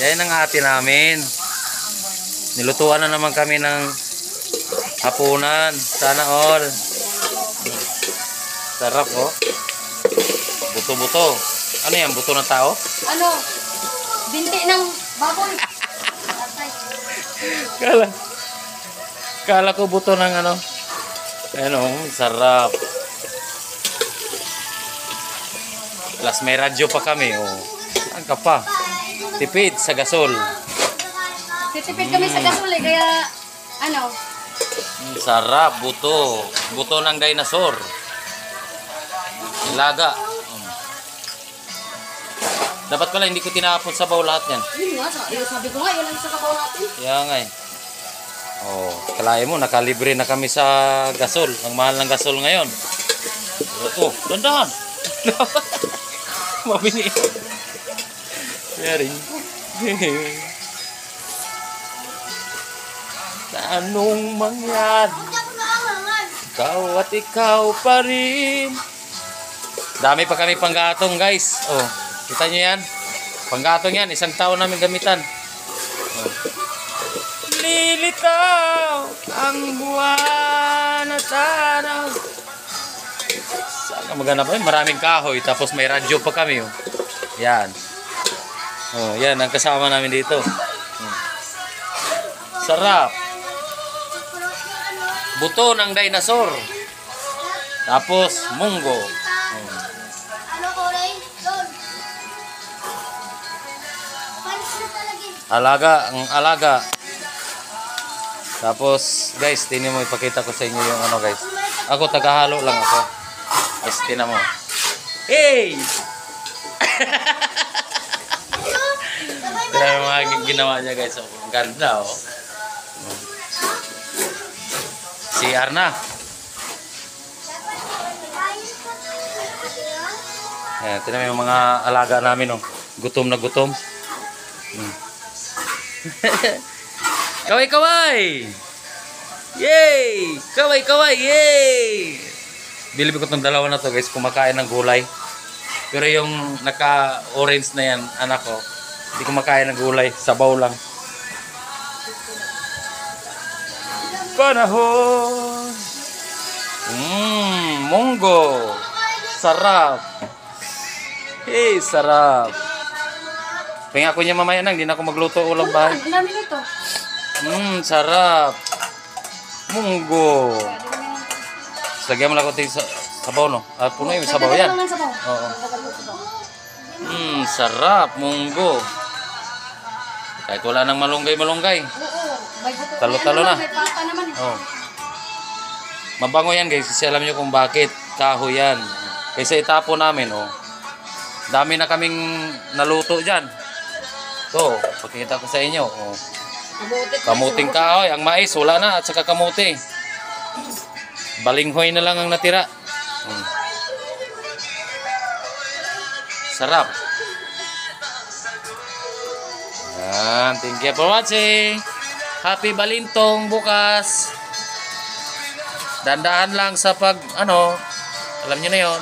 Yan ang ate namin. Nilutuan na naman kami ng hapunan. Sana all. Sarap oh. Buto-buto. Ano yan? Buto ng tao? Ano? Binti ng baboy. Kala ko buto ng ano. Ano, sarap. Plus may radyo pa kami oh. Saan ka pa? Tipid sa gasol. Titipid kami sa gasol eh, kaya ano? Sarap, buto. Buto ng dinosaur. Ilaga. Dapat pala hindi ko tinapon sa baw lahat yan. Yun nga, sabi ko nga, yun ang sa kabaw natin. Kaya nga eh. Oh, kalahin mo, nakalibre na kami sa gasol. Ang mahal ng gasol ngayon. Oh, dandahan. Mabini. Yaring. Anong mangyari? Ikaw at ikaw pa rin. Dami pa kami panggatong guys. Oh, kita nyo yan. Panggatong yan. Isang taon namin gamitan. Oh. Lilitaw ang buwan at araw. Saan ka maghanap? Maraming kahoy. Tapos may radyo pa kami. Oh. Yan. Oh, yan ang kasama namin dito. Sarap. Buto ng dinosaur. Tapos munggo. Alaga, ang alaga. Tapos guys, tingnan mo, ipakita ko sa inyo yung ano guys. Ako tagahalo lang ako. Guys, tingnan mo. Hey! Tingnan mo mga ginawa niya guys. Oh, ang ganda oh. CR na. Ayan, tingnan mo yung mga alaga namin oh. Gutom na gutom. Kaway-kaway! Yay! Kaway-kaway! Yay! Bilib ko itong dalawa na to guys, kumakain ng gulay. Pero yung naka-orange na yan, anak ko, hindi kumakain ng gulay, sabaw lang. Panahon! Munggo! Sarap! Hey, sarap! Pahinga ko niya mamaya nang, hindi na ako magluto ulam bahay. Ang dami nito. Sarap. Munggo. Lagyan mo lang ko sa sabaw no. Puno yung sabaw yan. Oo. Sarap. Munggo. Kahit wala nang malunggay-malunggay. Talo-talo na. Oo. Mabango yan guys. Kasi alam nyo kung bakit kahoy yan. Kaysa itapo namin oh. Dami na kaming naluto dyan. So, pakita ko sa inyo. Oh. Kamuting kahoy. Ang mais, wala na. At saka kamuti. Balinghoy na lang ang natira. Sarap. Yan. Thank you for watching. Happy Balintong bukas. Dandahan lang sa pag, ano, alam nyo na yon.